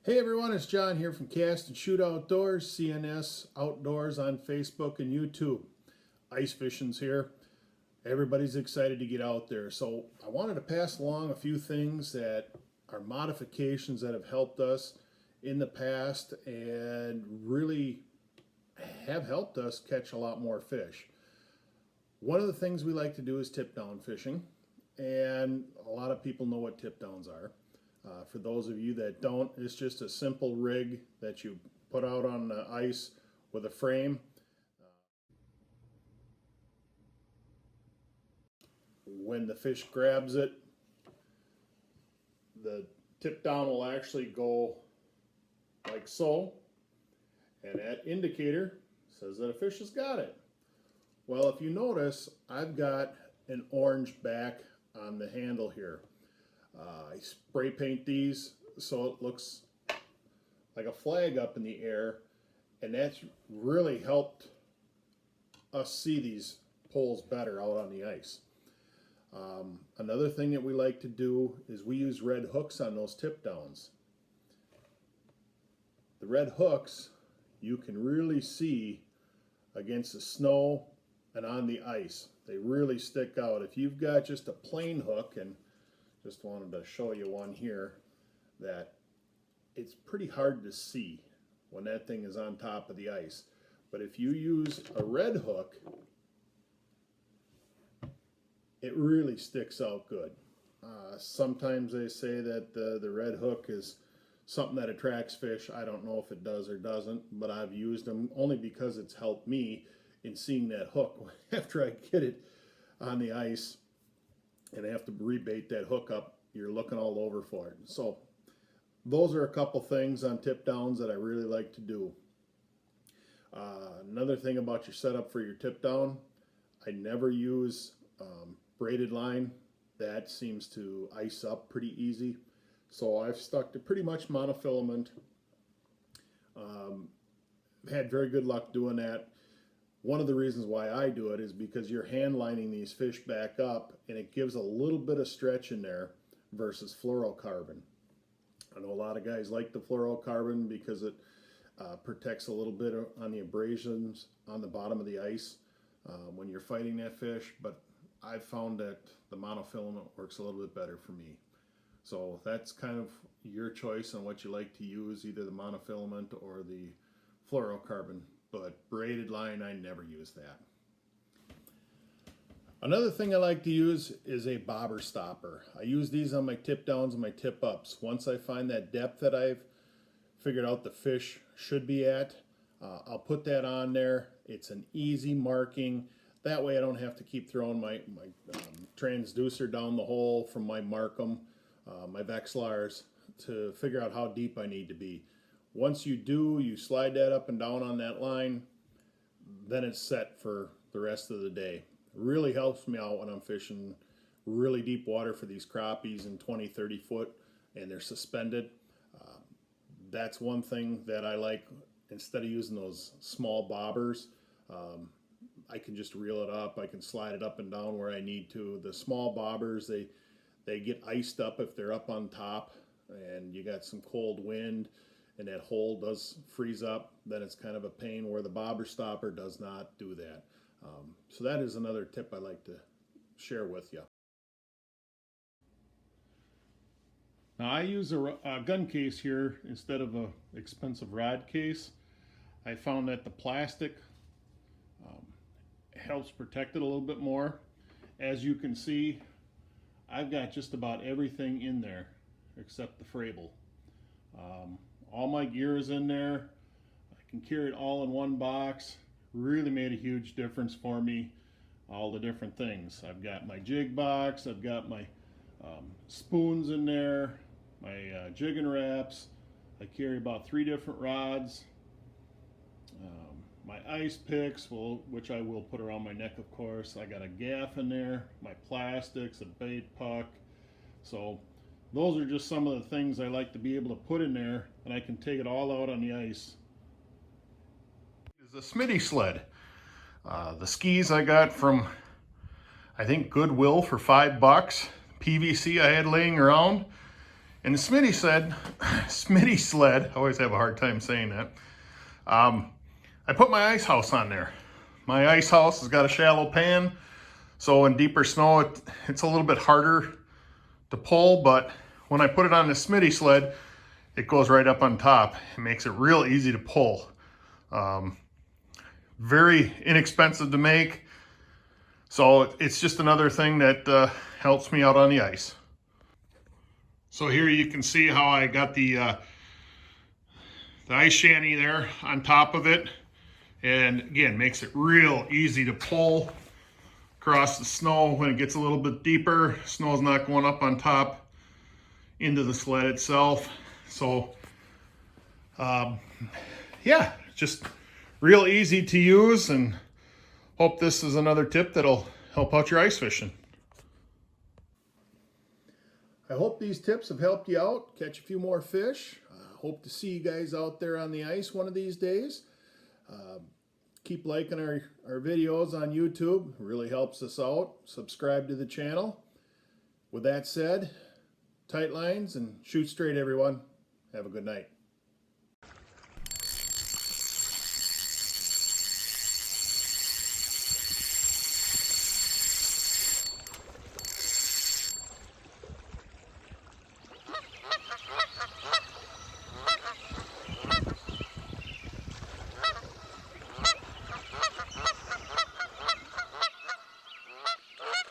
Hey everyone, it's John here from Cast and Shoot Outdoors, CnS Outdoors on Facebook and YouTube. Ice fishing's here. Everybody's excited to get out there. So I wanted to pass along a few things that are modifications that have helped us in the past and really have helped us catch a lot more fish. One of the things we like to do is tip down fishing, and a lot of people know what tip downs are. For those of you that don't, it's just a simple rig that you put out on the ice with a frame. When the fish grabs it, the tip down will actually go like so, and that indicator says that a fish has got it. Well, if you notice, I've got an orange back on the handle here. I spray paint these so it looks like a flag up in the air, and that's really helped us see these poles better out on the ice. Another thing that we like to do is we use red hooks on those tip downs. The red hooks you can really see against the snow and on the ice. They really stick out. If you've got just a plain hook, and just wanted to show you one here, that it's pretty hard to see when that thing is on top of the ice. But if you use a red hook, it really sticks out good. Sometimes they say that the red hook is something that attracts fish. I don't know if it does or doesn't, but I've used them only because it's helped me in seeing that hook after I get it on the ice and I have to rebait that hook up. You're looking all over for it. So those are a couple things on tip downs that I really like to do. Another thing about your setup for your tip down, I never use braided line. That seems to ice up pretty easy. So I've stuck to pretty much monofilament. Had very good luck doing that. One of the reasons why I do it is because you're hand lining these fish back up, and it gives a little bit of stretch in there versus fluorocarbon. I know a lot of guys like the fluorocarbon because it protects a little bit on the abrasions on the bottom of the ice when you're fighting that fish, but I've found that the monofilament works a little bit better for me. So that's kind of your choice on what you like to use, either the monofilament or the fluorocarbon. But braided line, I never use that. Another thing I like to use is a bobber stopper. I use these on my tip downs and my tip ups. Once I find that depth that I've figured out the fish should be at, I'll put that on there. It's an easy marking. That way I don't have to keep throwing my transducer down the hole from my Markham, my Vexilars, to figure out how deep I need to be. Once you do, you slide that up and down on that line, then it's set for the rest of the day. It really helps me out when I'm fishing really deep water for these crappies in 20-30 foot and they're suspended. That's one thing that I like. Instead of using those small bobbers, I can just reel it up. I can slide it up and down where I need to. The small bobbers, they get iced up if they're up on top and you got some cold wind and that hole does freeze up, then it's kind of a pain, where the bobber stopper does not do that. So that is another tip I like to share with you. Now I use a gun case here instead of an expensive rod case. I found that the plastic helps protect it a little bit more. As you can see, I've got just about everything in there except the Frable. All my gear is in there. I can carry it all in one box. Really made a huge difference for me, all the different things. I've got my jig box, I've got my spoons in there, my jigging wraps. I carry about 3 different rods. My ice picks, which I will put around my neck, of course. I got a gaff in there, my plastics, a bait puck. So those are just some of the things I like to be able to put in there, and I can take it all out on the ice. This is a Smitty Sled. The skis I got from, I think, Goodwill for $5. PVC I had laying around. And the Smitty Sled, I always have a hard time saying that. I put my ice house on there. My ice house has got a shallow pan, so in deeper snow, it's a little bit harder to pull, but when I put it on the Smitty Sled, it goes right up on top. It makes it real easy to pull. Very inexpensive to make, so it's just another thing that helps me out on the ice. So here you can see how I got the ice shanty there on top of it, and again, makes it real easy to pull across the snow. When it gets a little bit deeper, snow's not going up on top into the sled itself. So yeah, just real easy to use, and hope this is another tip that'll help out your ice fishing. I hope these tips have helped you out, catch a few more fish. Hope to see you guys out there on the ice one of these days. Keep liking our videos on YouTube. It really helps us out. Subscribe to the channel. With that said, tight lines and shoot straight, everyone. Have a good night.